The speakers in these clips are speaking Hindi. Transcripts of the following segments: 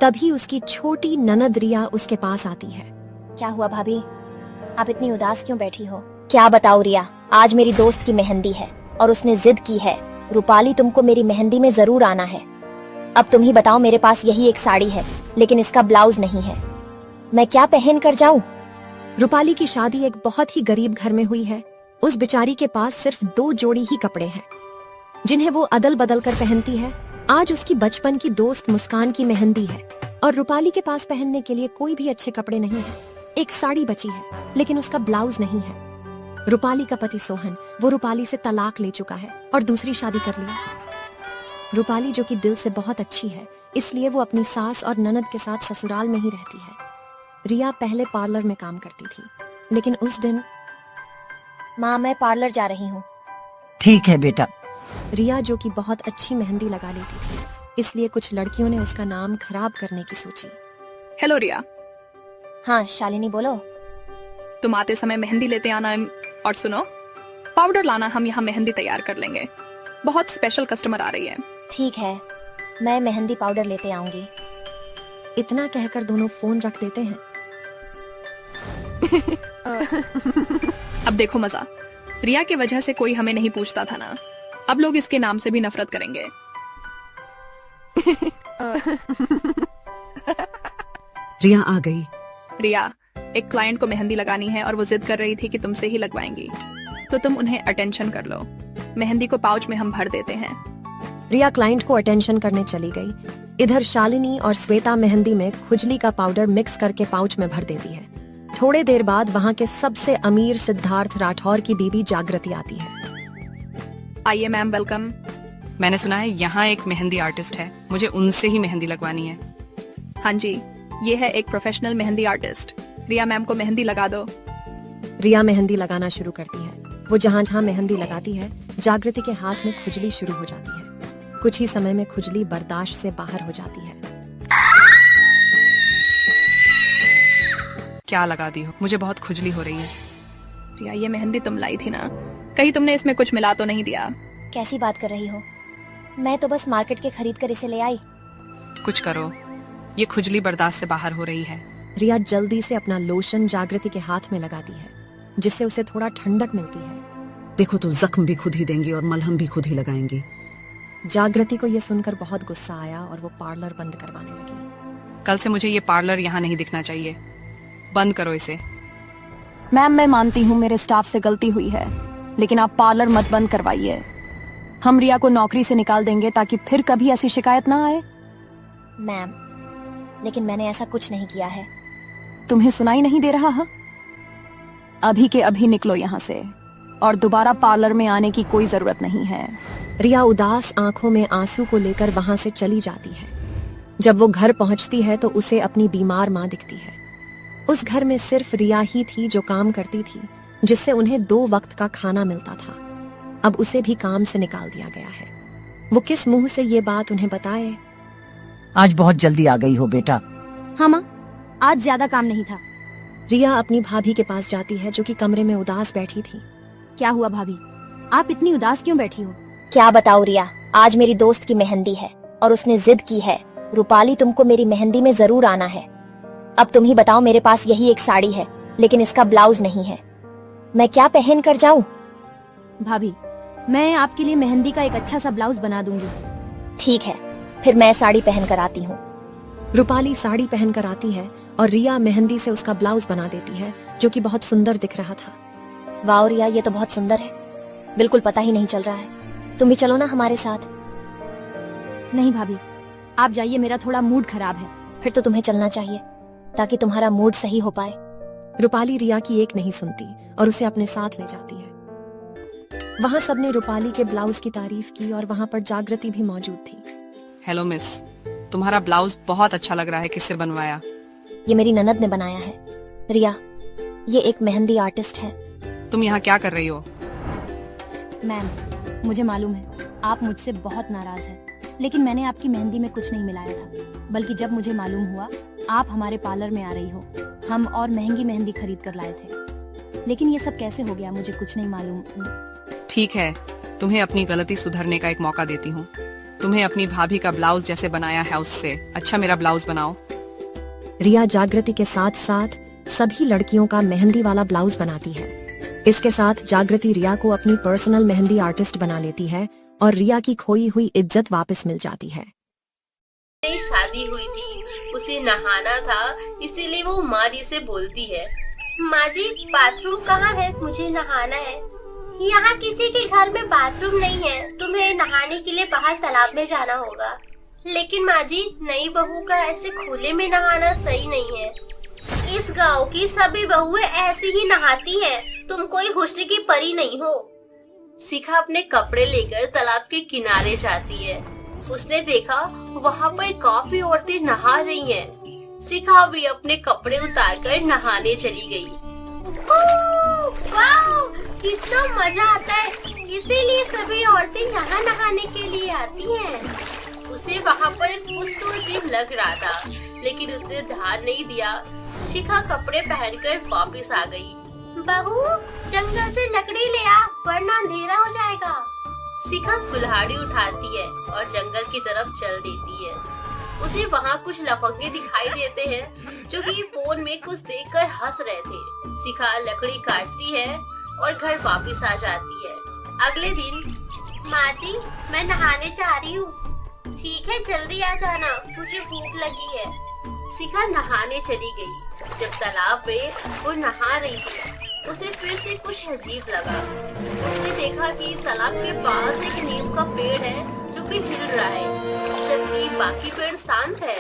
तभी उसकी छोटी ननद रिया उसके पास आती है। क्या हुआ भाभी, आप इतनी उदास क्यों बैठी हो? क्या बताऊं रिया, आज मेरी दोस्त की मेहंदी है और उसने जिद की है, रूपाली तुमको मेरी मेहंदी में जरूर आना है। अब तुम ही बताओ, मेरे पास यही एक साड़ी है लेकिन इसका ब्लाउज नहीं है, मैं क्या पहन कर जाऊं? रूपाली की शादी एक बहुत ही गरीब घर में हुई है। उस बेचारी के पास सिर्फ 2 जोड़ी ही कपड़े हैं जिन्हें वो अदल बदल कर पहनती है। आज उसकी बचपन की दोस्त मुस्कान की मेहंदी है और रूपाली के पास पहनने के लिए कोई भी अच्छे कपड़े नहीं है। एक साड़ी बची है लेकिन उसका ब्लाउज नहीं है। रूपाली का पति सोहन, वो रूपाली से तलाक ले चुका है और दूसरी शादी कर लिया। रूपाली जो कि दिल से बहुत अच्छी है, इसलिए वो अपनी सास और ननद के साथ ससुराल में ही रहती है। रिया पहले पार्लर में काम करती थी, लेकिन उस दिन माँ, मैं पार्लर जा रही हूँ। ठीक है बेटा। रिया जो कि बहुत अच्छी मेहंदी लगा लेती थी, इसलिए कुछ लड़कियों ने उसका नाम खराब करने की सोची। हेलो रिया। हाँ शालिनी बोलो। तुम आते समय मेहंदी लेते आना, और सुनो, पाउडर लाना, हम यहाँ मेहंदी तैयार कर लेंगे। बहुत स्पेशल कस्टमर आ रही है। ठीक है, मैं मेहंदी पाउडर लेते आऊंगी। इतना कहकर दोनों फोन रख देते हैं। अब देखो मजा, रिया के वजह से कोई हमें नहीं पूछता था ना, अब लोग इसके नाम से भी नफरत करेंगे। रिया आ गई। रिया, एक क्लाइंट को मेहंदी लगानी है और वो जिद कर रही थी कि तुमसे ही लगवाएंगी, तो तुम उन्हें अटेंशन कर लो। मेहंदी को पाउच में हम भर देते हैं। रिया क्लाइंट को अटेंशन करने चली गई। इधर शालिनी और श्वेता मेहंदी में खुजली का पाउडर मिक्स करके पाउच में भर देती है। थोड़े देर बाद वहाँ के सबसे अमीर सिद्धार्थ राठौर की बीबी जागृति आती है। आइए मैम, वेलकम। मैंने सुना है यहाँ एक मेहंदी आर्टिस्ट है, मुझे उनसे ही मेहंदी लगवानी है। हाँ जी, ये है एक प्रोफेशनल मेहंदी आर्टिस्ट। रिया मैम को मेहंदी लगा दो। रिया मेहंदी लगाना शुरू करती है। वो जहाँ जहाँ मेहंदी लगाती है, जागृति के हाथ में खुजली शुरू हो जाती है। कुछ ही समय में खुजली बर्दाश्त से बाहर हो जाती है। क्या लगा दी हो, मुझे बहुत खुजली हो रही है। रिया, ये मेहंदी तुम लाई थी ना, कहीं तुमने इसमें कुछ मिला तो नहीं दिया? कैसी बात कर रही हो, मैं तो बस मार्केट के खरीद कर इसे ले आई। कुछ करो, ये खुजली बर्दाश्त से बाहर हो रही है। रिया जल्दी से अपना लोशन जागृति के हाथ में लगाती है, जिससे उसे थोड़ा ठंडक मिलती है। देखो तो जख्म भी खुद ही देंगी और मलहम भी खुद ही लगाएंगी। जागृति को यह सुनकर बहुत गुस्सा आया और वो पार्लर बंद करवाने लगी। कल से मुझे ये पार्लर यहाँ नहीं दिखना चाहिए, बंद करो इसे। मैम, मैं मानती हूँ मेरे स्टाफ से गलती हुई है, लेकिन आप पार्लर मत बंद करवाइए। हम रिया को नौकरी से निकाल देंगे ताकि फिर कभी ऐसी शिकायत ना आए। मैम, लेकिन मैंने ऐसा कुछ नहीं किया है। तुम्हें सुनाई नहीं दे रहा है? अभी के अभी निकलो यहाँ से और दोबारा पार्लर में आने की कोई जरूरत नहीं है। रिया उदास आंखों में आंसू को लेकर वहां से चली जाती है। जब वो घर पहुंचती है तो उसे अपनी बीमार माँ दिखती है। उस घर में सिर्फ रिया ही थी जो काम करती थी, जिससे उन्हें 2 वक्त का खाना मिलता था। अब उसे भी काम से निकाल दिया गया है। वो किस मुंह से ये बात उन्हें बताए? आज बहुत जल्दी आ गई हो बेटा। हाँ माँ, आज ज्यादा काम नहीं था। रिया अपनी भाभी के पास जाती है जो कि कमरे में उदास बैठी थी। क्या हुआ भाभी, आप इतनी उदास क्यों बैठी हो? क्या बताऊं रिया, आज मेरी दोस्त की मेहंदी है और उसने जिद की है, रूपाली तुमको मेरी मेहंदी में जरूर आना है। अब तुम ही बताओ, मेरे पास यही एक साड़ी है लेकिन इसका ब्लाउज नहीं है, मैं क्या पहन कर जाऊं? भाभी, मैं आपके लिए मेहंदी का एक अच्छा सा ब्लाउज बना दूंगी। ठीक है, फिर मैं साड़ी पहन कर आती हूँ। रूपाली साड़ी पहनकर आती है और रिया मेहंदी से उसका ब्लाउज बना देती है, जो कि बहुत सुंदर दिख रहा था। वाह रिया, ये तो बहुत सुंदर है, बिल्कुल पता ही नहीं चल रहा है। तुम भी चलो ना हमारे साथ। नहीं भाभी, आप जाइए, मेरा थोड़ा मूड खराब है। फिर तो तुम्हें चलना चाहिए ताकि तुम्हारा मूड सही हो पाए। रूपाली रिया की एक नहीं सुनती और उसे अपने साथ ले जाती है। वहाँ सबने रूपाली के ब्लाउज की तारीफ की और वहाँ पर जागृति भी मौजूद थी। हेलो मिस, तुम्हारा ब्लाउज बहुत अच्छा लग रहा है, किससे बनवाया? ये मेरी ननद ने बनाया है। रिया, ये एक मेहंदी आर्टिस्ट है। तुम यहाँ क्या कर रही हो? मैम, मुझे मालूम है आप मुझसे बहुत नाराज हैं, लेकिन मैंने आपकी मेहंदी में कुछ नहीं मिलाया था। बल्कि जब मुझे मालूम हुआ आप हमारे पार्लर में आ रही हो, हम और महंगी मेहंदी खरीद कर लाए थे। लेकिन ये सब कैसे हो गया, मुझे कुछ नहीं मालूम। ठीक है, तुम्हें अपनी गलती सुधरने का एक मौका देती हूँ। तुम्हें अपनी भाभी का ब्लाउज जैसे बनाया है उससे अच्छा मेरा ब्लाउज बनाओ। रिया जागृति के साथ साथ सभी लड़कियों का मेहंदी वाला ब्लाउज बनाती है। इसके साथ जागृति रिया को अपनी पर्सनल मेहंदी आर्टिस्ट बना लेती है और रिया की खोई हुई इज्जत वापस मिल जाती है। शादी हुई थी, उसे नहाना था, इसीलिए वो माँ जी से बोलती है, माँ जी बाथरूम कहाँ है, मुझे नहाना है। यहाँ किसी के घर में बाथरूम नहीं है, तुम्हें नहाने के लिए बाहर तालाब में जाना होगा। लेकिन माँ जी नई बहू का ऐसे खुले में नहाना सही नहीं है। इस गांव की सभी बहुएं ऐसी ही नहाती हैं, तुम कोई हुस्न की परी नहीं हो। शिखा अपने कपड़े लेकर तालाब के किनारे जाती है। उसने देखा वहाँ पर काफी औरतें नहा रही हैं। शिखा भी अपने कपड़े उतारकर नहाने चली गई। वाह, कितना मजा आता है, इसीलिए सभी औरतें यहाँ नहाने के लिए आती हैं। उसे वहाँ पर कुछ तो अजीब लग रहा था, लेकिन उसने ध्यान नहीं दिया। शिखा कपड़े पहनकर वापस आ गई। बहू जंगल से लकड़ी ले आ, वरना अंधेरा हो जाएगा। शिखा कुल्हाड़ी उठाती है और जंगल की तरफ चल देती है। उसे वहाँ कुछ लफंगे दिखाई देते हैं जो कि फोन में कुछ देखकर हंस रहे थे। शिखा लकड़ी काटती है और घर वापस आ जाती है। अगले दिन, माँ जी मैं नहाने जा रही हूँ। ठीक है जल्दी आ जाना, मुझे भूख लगी है। शिखा नहाने चली गई। जब तालाब में वो नहा रही थी, उसे फिर से कुछ अजीब लगा। उसने देखा कि तालाब के पास एक नीम का पेड़ है जो कि हिल रहा है, जबकि बाकी पेड़ शांत है।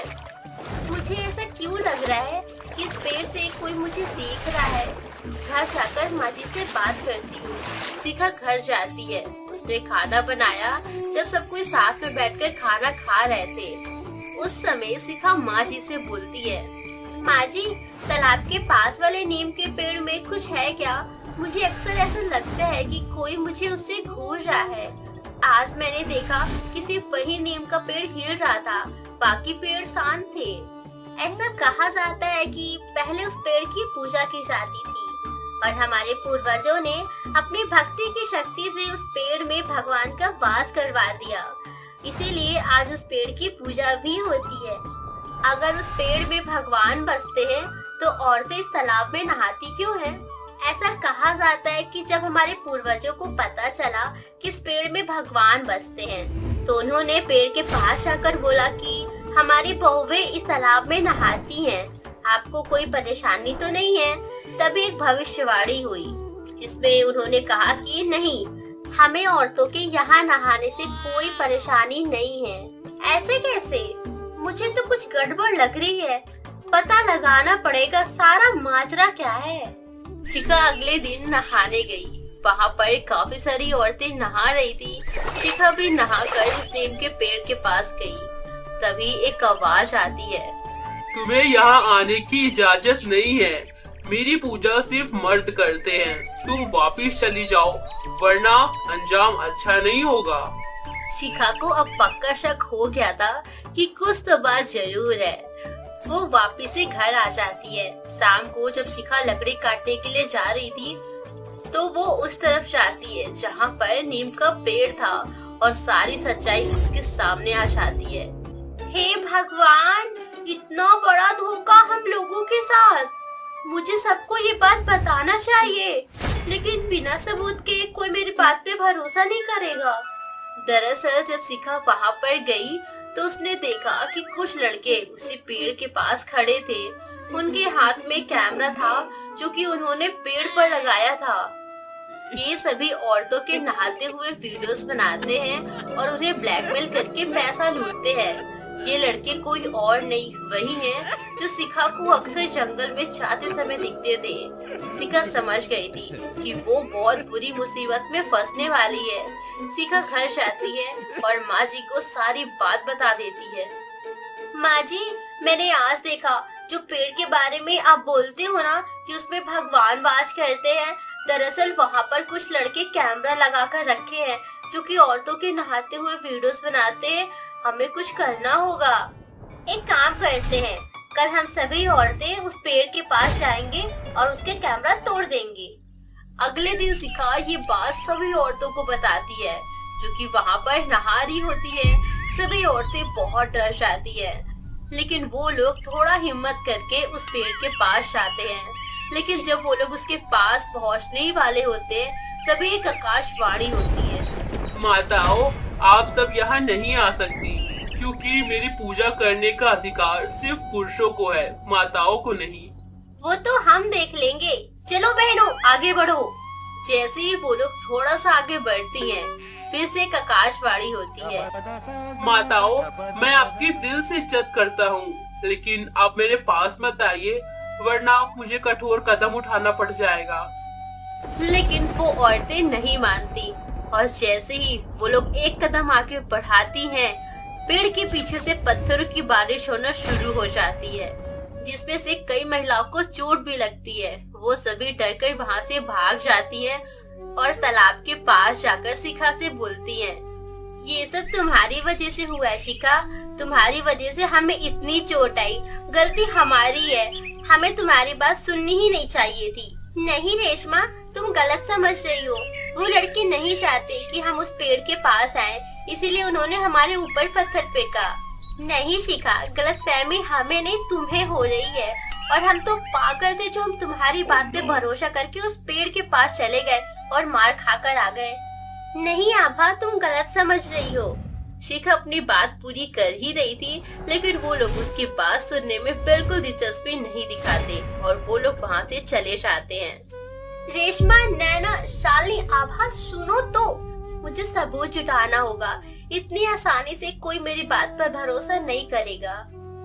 मुझे ऐसा क्यों लग रहा है कि इस पेड़ से कोई मुझे देख रहा है। घर जाकर माँ जी से बात करती हूँ। शिखा घर जाती है। उसने खाना बनाया। जब सब कोई साथ में बैठकर खाना खा रहे थे, उस समय शिखा माँ जी से बोलती है, माँ जी तालाब के पास वाले नीम के पेड़ में कुछ है क्या? मुझे अक्सर ऐसा लगता है कि कोई मुझे उससे घूर रहा है। आज मैंने देखा कि सिर्फ वही नीम का पेड़ हिल रहा था, बाकी पेड़ शांत थे। ऐसा कहा जाता है कि पहले उस पेड़ की पूजा की जाती थी और हमारे पूर्वजों ने अपनी भक्ति की शक्ति से उस पेड़ में भगवान का वास करवा दिया। इसीलिए आज उस पेड़ की पूजा भी होती है। अगर उस पेड़ में भगवान बसते हैं तो औरतें इस तालाब में नहाती क्यों हैं? ऐसा कहा जाता है कि जब हमारे पूर्वजों को पता चला कि इस पेड़ में भगवान बसते हैं, तो उन्होंने पेड़ के पास जाकर बोला कि हमारी बहुएं इस तालाब में नहाती हैं, आपको कोई परेशानी तो नहीं है? तभी एक भविष्यवाणी हुई जिसमें उन्होंने कहा कि नहीं, हमें औरतों के यहाँ नहाने से कोई परेशानी नहीं है। ऐसे कैसे? मुझे तो कुछ गड़बड़ लग रही है, पता लगाना पड़ेगा सारा माजरा क्या है। शिखा अगले दिन नहाने गई। वहाँ पर काफी सारी औरतें नहा रही थी। शिखा भी नहाकर उस नीम के पेड़ के पास गई। तभी एक आवाज आती है, तुम्हें यहाँ आने की इजाजत नहीं है, मेरी पूजा सिर्फ मर्द करते हैं, तुम वापिस चली जाओ वरना अंजाम अच्छा नहीं होगा। शिखा को अब पक्का शक हो गया था कि कुछ तो बात जरूर है। वो वापिस से घर आ जाती है। शाम को जब शिखा लकड़ी काटने के लिए जा रही थी, तो वो उस तरफ जाती है जहाँ पर नीम का पेड़ था और सारी सच्चाई उसके सामने आ जाती है। हे भगवान, इतना बड़ा धोखा हम लोगों के साथ। मुझे सबको ये बात बताना चाहिए, लेकिन बिना सबूत के कोई मेरी बात पे भरोसा नहीं करेगा। दरअसल जब शिखा वहाँ पर गई तो उसने देखा कि कुछ लड़के उसी पेड़ के पास खड़े थे। उनके हाथ में कैमरा था जो कि उन्होंने पेड़ पर लगाया था। ये सभी औरतों के नहाते हुए वीडियोस बनाते हैं और उन्हें ब्लैकमेल करके पैसा लूटते हैं। ये लड़के कोई और नहीं, वही हैं जो शिखा को अक्सर जंगल में जाते समय दिखते थे। शिखा समझ गई थी कि वो बहुत बुरी मुसीबत में फंसने वाली है। शिखा घर जाती है और माँ जी को सारी बात बता देती है। माँ जी, मैंने आज देखा जो पेड़ के बारे में आप बोलते हो ना कि उसमें भगवान वास करते हैं, दरअसल वहाँ पर कुछ लड़के कैमरा लगा कर रखे हैं जो कि औरतों के नहाते हुए वीडियोस बनाते हैं। हमें कुछ करना होगा। एक काम करते हैं, कल हम सभी औरतें उस पेड़ के पास जाएंगे और उसके कैमरा तोड़ देंगे। अगले दिन शिखा ये बात सभी औरतों को बताती है जो कि वहाँ पर नहा रही होती है। सभी औरतें बहुत डर जाती है, लेकिन वो लोग थोड़ा हिम्मत करके उस पेड़ के पास जाते हैं। लेकिन जब वो लोग उसके पास पहुंचने ही वाले होते हैं, तभी एक आकाशवाणी होती है। माताओं, आप सब यहाँ नहीं आ सकती, क्योंकि मेरी पूजा करने का अधिकार सिर्फ पुरुषों को है, माताओं को नहीं। वो तो हम देख लेंगे, चलो बहनों आगे बढ़ो। जैसे ही वो लोग थोड़ा सा आगे बढ़ती हैं, फिर से एक आकाशवाणी होती है। माताओं, मैं आपकी दिल से इज्जत करता हूँ, लेकिन आप मेरे पास मत आइए, वरना मुझे कठोर कदम उठाना पड़ जाएगा। लेकिन वो औरतें नहीं मानती, और जैसे ही वो लोग एक कदम आगे बढ़ाती हैं, पेड़ के पीछे से पत्थरों की बारिश होना शुरू हो जाती है, जिसमें से कई महिलाओं को चोट भी लगती है। वो सभी डरकर वहाँ से भाग जाती हैं और तालाब के पास जाकर शिखा से बोलती हैं, ये सब तुम्हारी वजह से हुआ है शिखा, तुम्हारी वजह से हमें इतनी चोट आई, गलती हमारी है, हमें तुम्हारी बात सुननी ही नहीं चाहिए थी। नहीं रेशमा, तुम गलत समझ रही हो, वो लड़के नहीं चाहते कि हम उस पेड़ के पास आएं, इसीलिए उन्होंने हमारे ऊपर पत्थर फेंका। नहीं शिखा, गलतफहमी हमें नहीं तुम्हें हो रही है, और हम तो पागल थे जो हम तुम्हारी बात पे भरोसा करके उस पेड़ के पास चले गए और मार खाकर आ गए। नहीं आभा, तुम गलत समझ रही हो। शिखा अपनी बात पूरी कर ही रही थी, लेकिन वो लोग उसकी बात सुनने में बिल्कुल दिलचस्पी नहीं दिखाते और वो लोग वहाँ से चले जाते हैं। रेशमा, नैना, शालिनी, आभा सुनो तो, मुझे सबूत जुटाना होगा, इतनी आसानी से कोई मेरी बात पर भरोसा नहीं करेगा।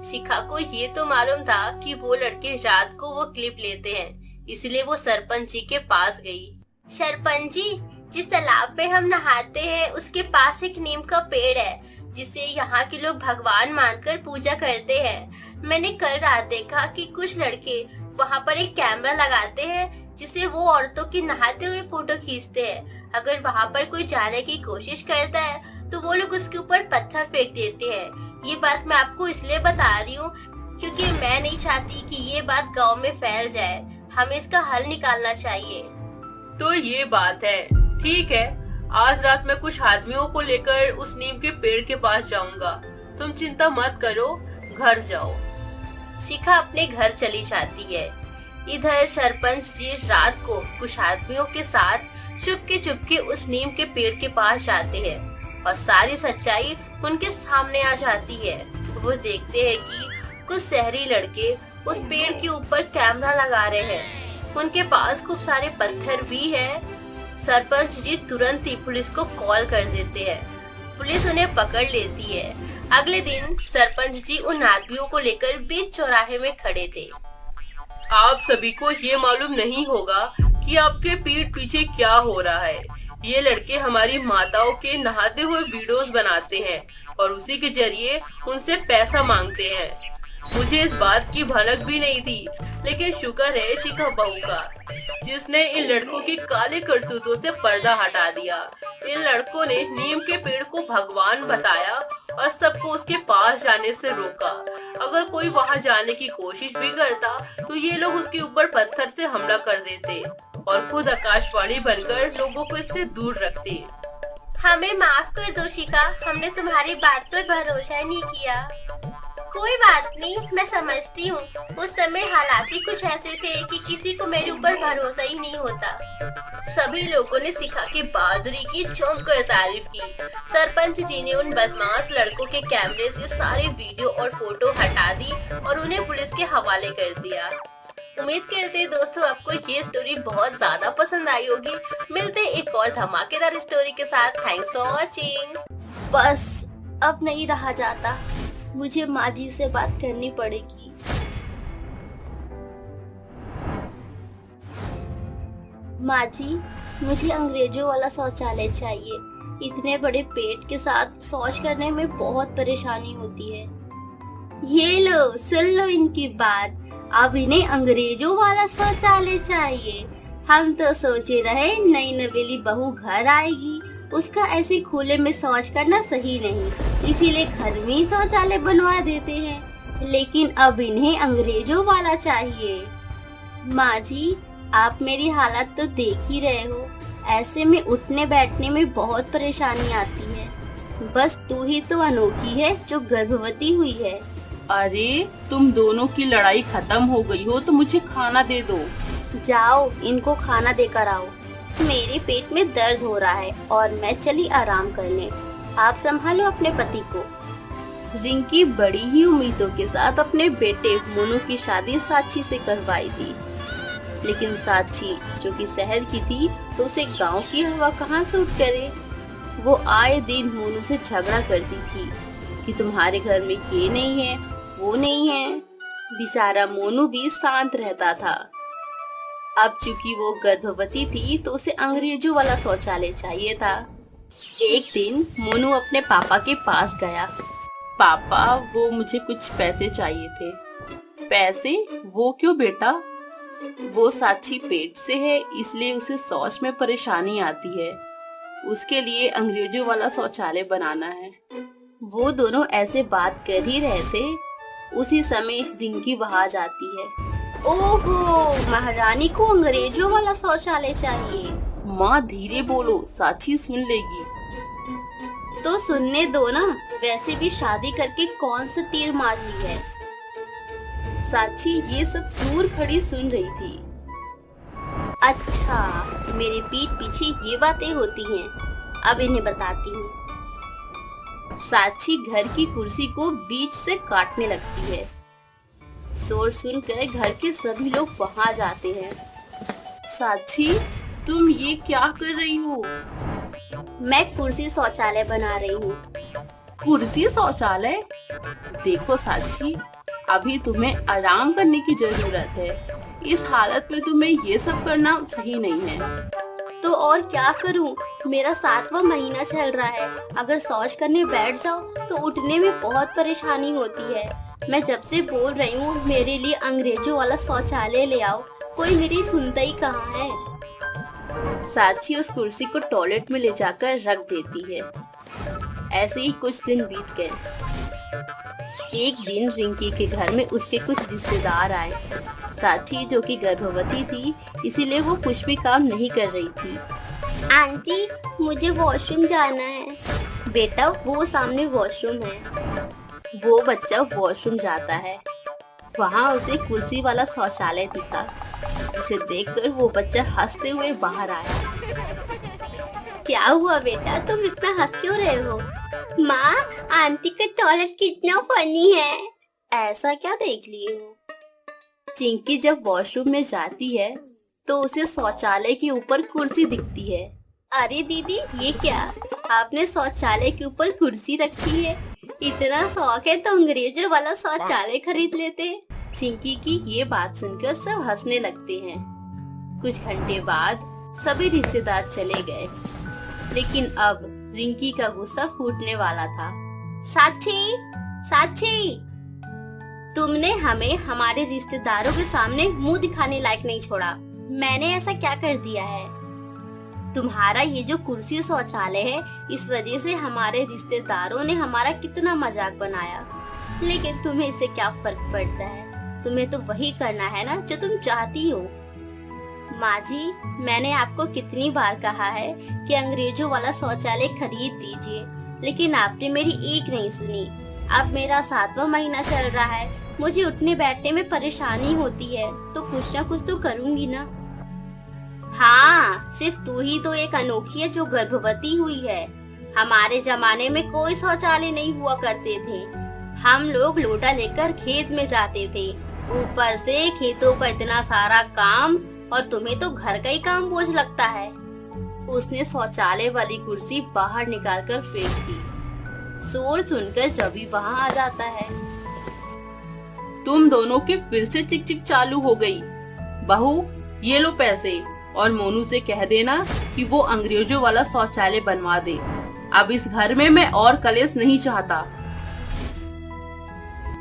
शिखा को ये तो मालूम था कि वो लड़के रात को वो क्लिप लेते हैं, इसलिए वो सरपंच जी के पास गई। सरपंच जी, जिस तालाब पे हम नहाते हैं उसके पास एक नीम का पेड़ है, जिसे यहाँ के लोग भगवान मानकर पूजा करते हैं। मैंने कल रात देखा कि कुछ लड़के वहाँ पर एक कैमरा लगाते हैं, जिसे वो औरतों की नहाते हुए फोटो खींचते हैं। अगर वहाँ पर कोई जाने की कोशिश करता है तो वो लोग उसके ऊपर पत्थर फेंक देते हैं। ये बात मैं आपको इसलिए बता रही हूँ क्योंकि मैं नहीं चाहती कि ये बात गांव में फैल जाए, हमें इसका हल निकालना चाहिए। तो ये बात है, ठीक है, आज रात मैं कुछ आदमियों को लेकर उस नीम के पेड़ के पास जाऊंगा, तुम चिंता मत करो, घर जाओ। शिखा अपने घर चली जाती है। इधर सरपंच जी रात को कुछ आदमियों के साथ चुपके उस नीम के पेड़ के पास जाते हैं और सारी सच्चाई उनके सामने आ जाती है। वो देखते हैं कि कुछ शहरी लड़के उस पेड़ के ऊपर कैमरा लगा रहे हैं, उनके पास खूब सारे पत्थर भी है। सरपंच जी तुरंत ही पुलिस को कॉल कर देते हैं, पुलिस उन्हें पकड़ लेती है। अगले दिन सरपंच जी उन आदमियों को लेकर बीच चौराहे में खड़े थे। आप सभी को ये मालूम नहीं होगा कि आपके पीठ पीछे क्या हो रहा है। ये लड़के हमारी माताओं के नहाते हुए वीडियोस बनाते हैं और उसी के जरिए उनसे पैसा मांगते हैं। मुझे इस बात की भनक भी नहीं थी, लेकिन शुक्र है शिखा बहू का, जिसने इन लड़कों की काले करतूतों से पर्दा हटा दिया। इन लड़कों ने नीम के पेड़ को भगवान बताया और सबको उसके पास जाने से रोका। अगर कोई वहां जाने की कोशिश भी करता तो ये लोग उसके ऊपर पत्थर से हमला कर देते और खुद आकाशवाणी बनकर लोगों को इससे दूर रखते। हमें माफ कर दो शिखा, हमने तुम्हारी बात पर भरोसा नहीं किया। कोई बात नहीं, मैं समझती हूँ, उस समय हालात ही कुछ ऐसे थे कि किसी को मेरे ऊपर भरोसा ही नहीं होता। सभी लोगों ने शिखा की बहादुरी की चौंक कर तारीफ की। सरपंच जी ने उन बदमाश लड़कों के कैमरे से सारे वीडियो और फोटो हटा दी और उन्हें पुलिस के हवाले कर दिया। उम्मीद करते हैं दोस्तों आपको ये स्टोरी बहुत ज्यादा पसंद आई होगी। मिलते हैं एक और धमाकेदार स्टोरी के साथ। Thanks for watching. बस अब नहीं रहा जाता, मुझे माँ जी से बात करनी पड़ेगी। माँ जी, मुझे अंग्रेजों वाला शौचालय चाहिए। इतने बड़े पेट के साथ शौच करने में बहुत परेशानी होती है। ये लो, सुन लो इनकी बात, अब इन्हें अंग्रेजों वाला शौचालय चाहिए। हम तो सोचे रहे नई नवेली बहू घर आएगी, उसका ऐसे खुले में शौच करना सही नहीं, इसीलिए घर में ही शौचालय बनवा देते हैं, लेकिन अब इन्हें अंग्रेजों वाला चाहिए। माँ जी, आप मेरी हालत तो देख ही रहे हो, ऐसे में उठने बैठने में बहुत परेशानी आती है। बस तू ही तो अनोखी है जो गर्भवती हुई है। अरे तुम दोनों की लड़ाई खत्म हो गई हो तो मुझे खाना दे दो। जाओ इनको खाना देकर आओ। मेरे पेट में दर्द हो रहा है और मैं चली आराम करने। आप संभालो अपने पति को। रिंकी बड़ी ही उम्मीदों के साथ अपने बेटे मोनू की शादी साक्षी से करवाई थी, लेकिन साक्षी जो कि शहर की थी तो उसे गांव की हवा कहाँ सूट करे। वो आए दिन मोनू से झगड़ा करती थी कि तुम्हारे घर में ये नहीं है वो नहीं है। बेचारा मोनू भी शांत रहता था। अब चूंकि वो गर्भवती थी तो उसे अंग्रेजों वाला शौचालय चाहिए था। एक दिन मोनू अपने पापा के पास गया। पापा वो मुझे कुछ पैसे चाहिए थे। पैसे? वो क्यों बेटा? वो साक्षी पेट से है इसलिए उसे शौच में परेशानी आती है, उसके लिए अंग्रेजों वाला शौचालय बनाना है। वो दोनों ऐसे बात कर ही रहे थे, उसी समय रिंकी वहां जाती है। ओहो, महारानी को अंग्रेजों वाला शौचालय चाहिए। माँ धीरे बोलो, साक्षी सुन लेगी। तो सुनने दो ना, वैसे भी शादी करके कौन सा तीर मार ली है। साक्षी ये सब दूर खड़ी सुन रही थी। अच्छा, मेरे पीठ पीछे ये बातें होती हैं, अब इन्हें बताती हूँ। साक्षी घर की कुर्सी को बीच से काटने लगती है। शोर सुनकर घर के सभी लोग वहां जाते हैं। साक्षी तुम ये क्या कर रही हो? मैं कुर्सी शौचालय बना रही हूँ। कुर्सी शौचालय? देखो साक्षी, अभी तुम्हें आराम करने की जरूरत है। इस हालत में तुम्हें ये सब करना सही नहीं है। तो और क्या करूं? मेरा 7वां महीना चल रहा है। अगर शौच करने बैठ जाओ तो उठने में बहुत परेशानी होती है। मैं जब से बोल रही हूँ मेरे लिए अंग्रेजों वाला शौचालय ले आओ, कोई मेरी सुनता ही कहाँ है। साक्षी उस कुर्सी को टॉयलेट में ले जाकर रख देती है। ऐसे ही कुछ दिन बीत गए। एक दिन रिंकी के घर में उसके कुछ रिश्तेदार आए। साक्षी जो कि गर्भवती थी इसीलिए वो कुछ भी काम नहीं कर रही थी। आंटी मुझे वॉशरूम जाना है। बेटा वो सामने वॉशरूम है। वो बच्चा वॉशरूम जाता है। वहाँ उसे कुर्सी वाला शौचालय दिखा, जिसे देखकर वो बच्चा हंसते हुए बाहर आया। क्या हुआ बेटा, तुम इतना हंस क्यों रहे हो? माँ, आंटी का टॉयलेट कितना फनी है। ऐसा क्या देख लिए हो? चिंकी जब वॉशरूम में जाती है तो उसे शौचालय के ऊपर कुर्सी दिखती है। अरे दीदी, ये क्या, आपने शौचालय के ऊपर कुर्सी रखी है? इतना शौक है तो अंग्रेजों वाला शौचालय खरीद लेते। चिंकी की ये बात सुनकर सब हंसने लगते हैं। कुछ घंटे बाद सभी रिश्तेदार चले गए, लेकिन अब रिंकी का गुस्सा फूटने वाला था। साक्षी, साक्षी, तुमने हमें हमारे रिश्तेदारों के सामने मुंह दिखाने लायक नहीं छोड़ा। मैंने ऐसा क्या कर दिया है? तुम्हारा ये जो कुर्सी शौचालय है, इस वजह से हमारे रिश्तेदारों ने हमारा कितना मजाक बनाया, लेकिन तुम्हें इससे क्या फर्क पड़ता है? तुम्हें तो वही करना है ना जो तुम चाहती हो। माँ जी, मैंने आपको कितनी बार कहा है कि अंग्रेजों वाला शौचालय खरीद दीजिए, लेकिन आपने मेरी एक नहीं सुनी। अब मेरा 7वां महीना चल रहा है, मुझे उठने बैठने में परेशानी होती है, तो कुछ ना कुछ तो करूँगी ना। हाँ, सिर्फ तू ही तो एक अनोखी है जो गर्भवती हुई है। हमारे जमाने में कोई शौचालय नहीं हुआ करते थे। हम लोग लोटा लेकर खेत में जाते थे, ऊपर से खेतों का इतना सारा काम, और तुम्हें तो घर का ही काम बोझ लगता है। उसने शौचालय वाली कुर्सी बाहर निकालकर फेंक दी। शोर सुनकर रवि वहाँ आ जाता है। तुम दोनों के फिर से चिक चिक चालू हो गई। बहू, ये लो पैसे, और मोनू से कह देना कि वो अंग्रेजों वाला शौचालय बनवा दे। अब इस घर में मैं और कलेश नहीं चाहता।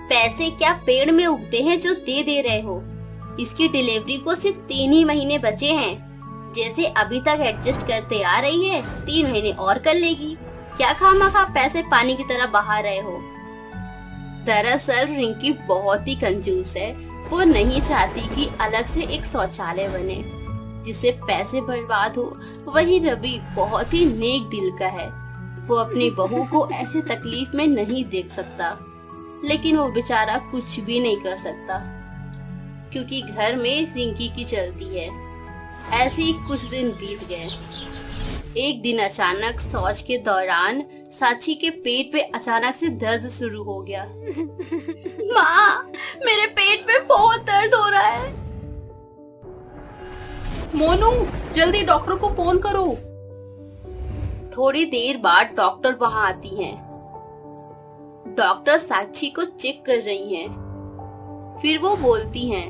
पैसे क्या पेड़ में उगते हैं जो दे दे रहे हो? इसकी डिलीवरी को सिर्फ 3 ही महीने बचे हैं। जैसे अभी तक एडजस्ट करते आ रही है, 3 महीने और कर लेगी। क्या खामखा पैसे पानी की तरह बहा रहे हो? दरअसल रिंकी बहुत ही कंजूस है। वो नहीं चाहती कि अलग से एक शौचालय बने जिससे पैसे बर्बाद हो। वही रवि बहुत ही नेक दिल का है। वो अपनी बहू को ऐसे तकलीफ में नहीं देख सकता, लेकिन वो बेचारा कुछ भी नहीं कर सकता क्योंकि घर में रिंकी की चलती है। ऐसे ही कुछ दिन बीत गए। एक दिन अचानक शौच के दौरान साक्षी के पेट पे अचानक से दर्द शुरू हो गया। माँ, मेरे पेट में बहुत दर्द हो रहा है। मोनू, जल्दी डॉक्टर को फोन करो। थोड़ी देर बाद डॉक्टर वहाँ आती हैं। डॉक्टर साक्षी को चेक कर रही हैं। फिर वो बोलती हैं,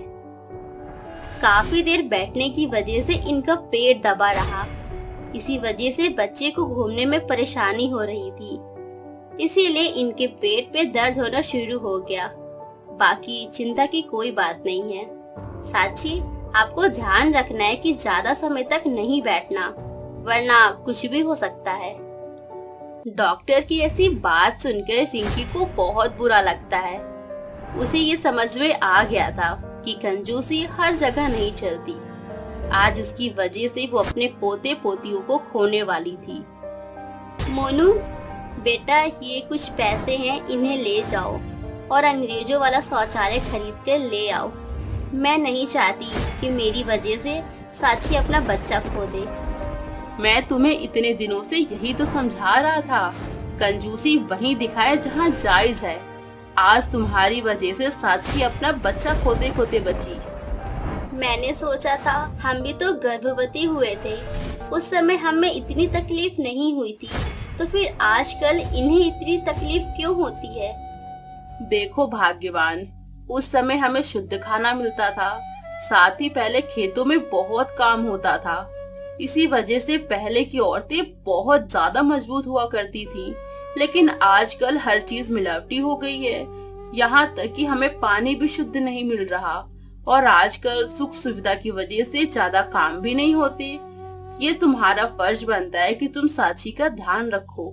काफी देर बैठने की वजह से इनका पेट दबा रहा। इसी वजह से बच्चे को घूमने में परेशानी हो रही थी, इसीलिए इनके पेट पे दर्द होना शुरू हो गया। बाकी चिंता की कोई बात नहीं है। साक्षी, आपको ध्यान रखना है कि ज्यादा समय तक नहीं बैठना, वरना कुछ भी हो सकता है। डॉक्टर की ऐसी बात सुनकर रिंकी को बहुत बुरा लगता है। उसे ये समझ में आ गया था कि कंजूसी हर जगह नहीं चलती। आज उसकी वजह से वो अपने पोते पोतियों को खोने वाली थी। मोनू बेटा, ये कुछ पैसे हैं, इन्हें ले जाओ और अंग्रेजों वाला शौचालय खरीद कर ले आओ। मैं नहीं चाहती कि मेरी वजह से साक्षी अपना बच्चा खो दे। मैं तुम्हें इतने दिनों से यही तो समझा रहा था, कंजूसी वहीं दिखाए जहाँ जायज है। आज तुम्हारी वजह से साक्षी अपना बच्चा खोते खोते बची। मैंने सोचा था हम भी तो गर्भवती हुए थे, उस समय हमें इतनी तकलीफ नहीं हुई थी, तो फिर आजकल इन्हें इतनी तकलीफ क्यों होती है? देखो भाग्यवान, उस समय हमें शुद्ध खाना मिलता था, साथ ही पहले खेतों में बहुत काम होता था। इसी वजह से पहले की औरतें बहुत ज्यादा मजबूत हुआ करती थी, लेकिन आजकल हर चीज मिलावटी हो गई है। यहाँ तक कि हमें पानी भी शुद्ध नहीं मिल रहा, और आजकल सुख सुविधा की वजह से ज्यादा काम भी नहीं होते। ये तुम्हारा फर्ज बनता है कि तुम साक्षी का ध्यान रखो।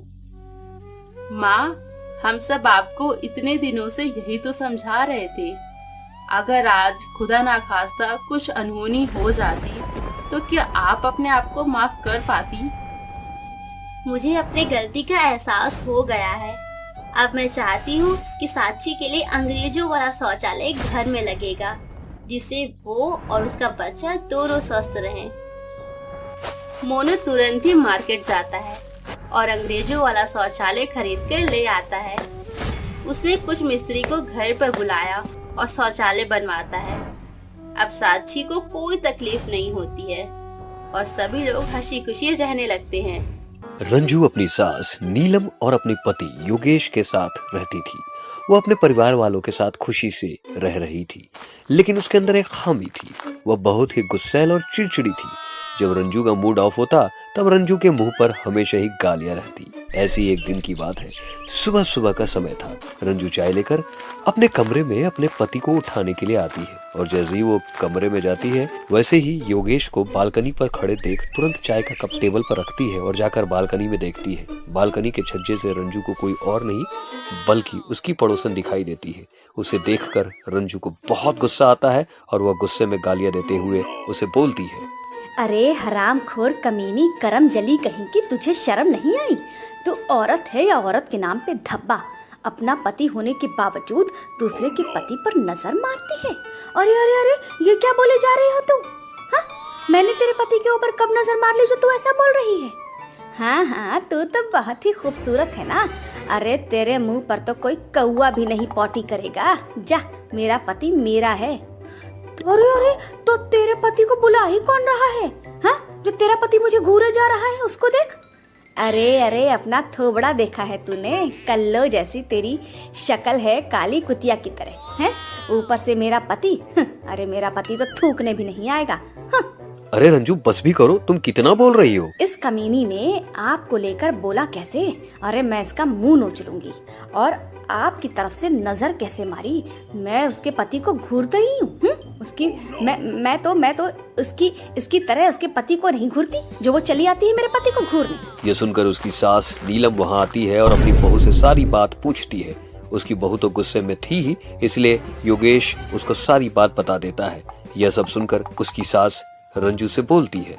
माँ, हम सब आपको इतने दिनों से यही तो समझा रहे थे। अगर आज खुदा ना खास्ता कुछ अनहोनी हो जाती तो क्या आप अपने आप को माफ कर पाती? मुझे अपने गलती का एहसास हो गया है। अब मैं चाहती हूँ कि साक्षी के लिए अंग्रेजों वाला शौचालय घर में लगेगा, जिससे वो और उसका बच्चा दोनों स्वस्थ रहें। मोनू तुरंत ही मार्केट जाता है और अंग्रेजों वाला शौचालय खरीद कर ले आता है। उसने कुछ मिस्त्री को घर पर बुलाया और शौचालय बनवाता है। अब साक्षी को कोई तकलीफ नहीं होती है और सभी लोग हंसी खुशी रहने लगते हैं। रंजू अपनी सास नीलम और अपने पति योगेश के साथ रहती थी। वो अपने परिवार वालों के साथ खुशी से रह रही थी, लेकिन उसके अंदर एक खामी थी। वह बहुत ही गुस्सैल और चिड़चिड़ी थी। जब रंजू का मूड ऑफ होता तब रंजू के मुंह पर हमेशा ही गालियां रहती। ऐसी एक दिन की बात है, सुबह सुबह का समय था। रंजू चाय लेकर अपने कमरे में अपने पति को उठाने के लिए आती है, और जैसे ही वो कमरे में जाती है वैसे ही योगेश को बालकनी पर खड़े देख तुरंत चाय का कप टेबल पर रखती है और जाकर बालकनी में देखती है। बालकनी के छज्जे से रंजू को कोई और नहीं बल्कि उसकी पड़ोसन दिखाई देती है। उसे देखकर रंजू को बहुत गुस्सा आता है और वह गुस्से में गालियां देते हुए उसे बोलती है, अरे हरामखोर कमीनी करम जली कहीं की, तुझे शर्म नहीं आई? तू औरत है या औरत के नाम पे धब्बा? अपना पति होने के बावजूद दूसरे के पति पर नजर मारती है। अरे अरे अरे, ये क्या बोले जा रही हो तू? हाँ, मैंने तेरे पति के ऊपर कब नजर मार ली जो तू ऐसा बोल रही है? हाँ हाँ, तू तो बहुत ही खूबसूरत है ना। अरे तेरे मुंह पर तो कोई कौवा भी नहीं पॉटी करेगा। जा, मेरा पति मेरा है। अरे अरे, तो तेरे पति को बुला ही कौन रहा है? हाँ, जो तेरा पति मुझे घूरे जा रहा है उसको देख। अरे अरे, अपना थोबड़ा देखा है तूने? कल्लो जैसी तेरी शक्ल है, काली कुतिया की तरह है। ऊपर से मेरा पति, अरे मेरा पति तो थूकने भी नहीं आएगा। अरे रंजू बस भी करो, तुम कितना बोल रही हो? इस कमीनी ने आपको लेकर बोला कैसे? अरे मैं इसका मुंह नोच लूंगी। और आपकी तरफ से नजर कैसे मारी? मैं उसके पति को घूरती रही हूँ? उसकी मैं तो इसकी तरह उसके पति को नहीं घूरती जो वो चली आती है मेरे पति को घूरने। ये सुनकर उसकी सास नीलम वहाँ आती है और अपनी बहू से सारी बात पूछती है। उसकी बहू तो गुस्से में थी ही, इसलिए योगेश उसको सारी बात बता देता है। यह सब सुनकर उसकी सास रंजू से बोलती है,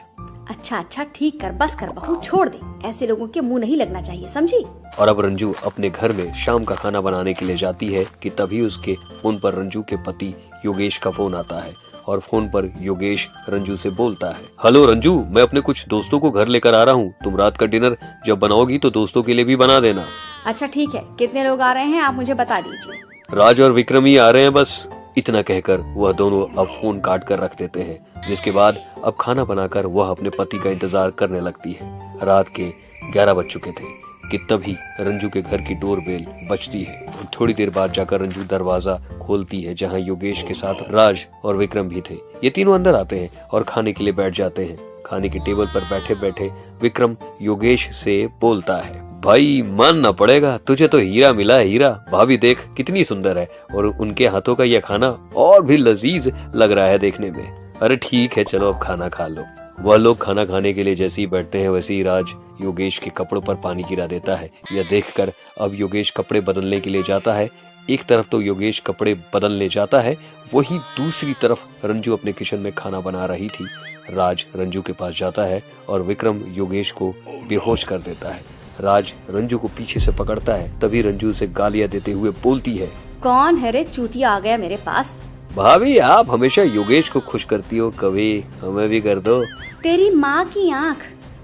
अच्छा अच्छा ठीक कर, बस कर बहू, छोड़ दे। ऐसे लोगों के मुंह नहीं लगना चाहिए, समझी? और अब रंजू अपने घर में शाम का खाना बनाने के लिए जाती है कि तभी उसके फोन पर रंजू के पति योगेश का फोन आता है और फोन पर योगेश रंजू से बोलता है, हेलो रंजू, मैं अपने कुछ दोस्तों को घर लेकर आ रहा हूँ। तुम रात का डिनर जब बनाओगी तो दोस्तों के लिए भी बना देना। अच्छा ठीक है, कितने लोग आ रहे हैं आप मुझे बता दीजिए। राज और विक्रम ही आ रहे हैं बस। इतना कहकर वह दोनों अब फोन काट कर रख देते हैं, जिसके बाद अब खाना बनाकर वह अपने पति का इंतजार करने लगती है। रात के 11 बज चुके थे कि तभी रंजू के घर की डोरबेल बजती है और थोड़ी देर बाद जाकर रंजू दरवाजा खोलती है, जहां योगेश के साथ राज और विक्रम भी थे। ये तीनों अंदर आते हैं और खाने के लिए बैठ जाते हैं। खाने की टेबल पर बैठे बैठे विक्रम योगेश से बोलता है, भाई मानना पड़ेगा, तुझे तो हीरा मिला है, हीरा। भाभी देख कितनी सुंदर है और उनके हाथों का यह खाना और भी लजीज लग रहा है देखने में। अरे ठीक है, चलो अब खाना खा लो। वह लोग खाना खाने के लिए जैसे ही बैठते हैं वैसे ही राज योगेश के कपड़ों पर पानी गिरा देता है। यह देखकर अब योगेश कपड़े बदलने के लिए जाता है। एक तरफ तो योगेश कपड़े बदलने जाता है, वहीं दूसरी तरफ रंजू अपने किचन में खाना बना रही थी। राज रंजू के पास जाता है और विक्रम योगेश को बेहोश कर देता है। राज रंजू को पीछे से पकड़ता है, तभी रंजू से गालियां देते हुए बोलती है, कौन है रे चूतिया आ गया मेरे पास? भाभी आप हमेशा योगेश को खुश करती हो, कभी हमें भी कर दो। तेरी माँ की आँख,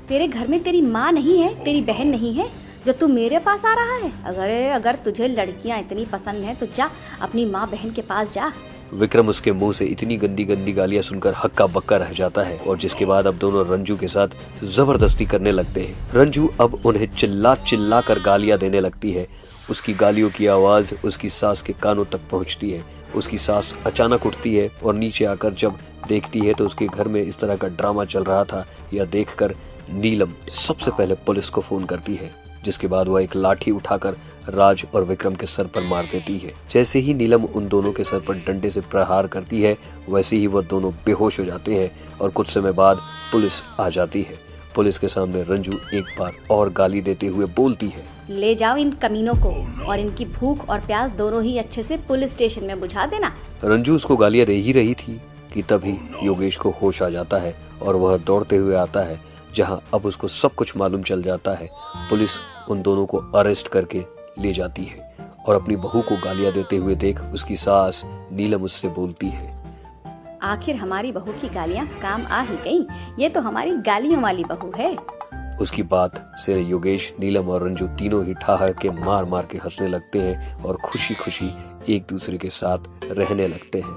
तेरे घर में तेरी माँ नहीं है, तेरी बहन नहीं है जो तू मेरे पास आ रहा है? अगर तुझे लड़कियाँ इतनी पसंद हैं तो जा अपनी माँ बहन के पास जा। विक्रम उसके मुंह से इतनी गंदी गंदी गालियां सुनकर हक्का बक्का रह जाता है और जिसके बाद अब दोनों रंजू के साथ जबरदस्ती करने लगते हैं। रंजू अब उन्हें चिल्ला चिल्ला कर गालियां देने लगती है। उसकी गालियों की आवाज उसकी सास के कानों तक पहुंचती है। उसकी सास अचानक उठती है और नीचे आकर जब देखती है तो उसके घर में इस तरह का ड्रामा चल रहा था। यह देखकर नीलम सबसे पहले पुलिस को फोन करती है, जिसके बाद वह एक लाठी उठाकर राज और विक्रम के सर पर मार देती है। जैसे ही नीलम उन दोनों के सर पर डंडे से प्रहार करती है वैसे ही वह दोनों बेहोश हो जाते हैं और कुछ समय बाद पुलिस आ जाती है। पुलिस के सामने रंजू एक बार और गाली देते हुए बोलती है, ले जाओ इन कमीनों को और इनकी भूख और प्यास दोनों ही अच्छे से पुलिस स्टेशन में बुझा देना। रंजू उसको गालियां दे ही रही थी कि तभी योगेश को होश आ जाता है और वह दौड़ते हुए आता है, जहां अब उसको सब कुछ मालूम चल जाता है। पुलिस उन दोनों को अरेस्ट करके ले जाती है और अपनी बहू को गालियां देते हुए देख उसकी सास नीलम उससे बोलती है, आखिर हमारी बहू की गालियां काम आ ही गईं। ये तो हमारी गालियों वाली बहू है। उसकी बात से योगेश, नीलम और रंजू तीनों ही ठहार के मार मार के हंसने लगते हैं और खुशी खुशी एक दूसरे के साथ रहने लगते हैं।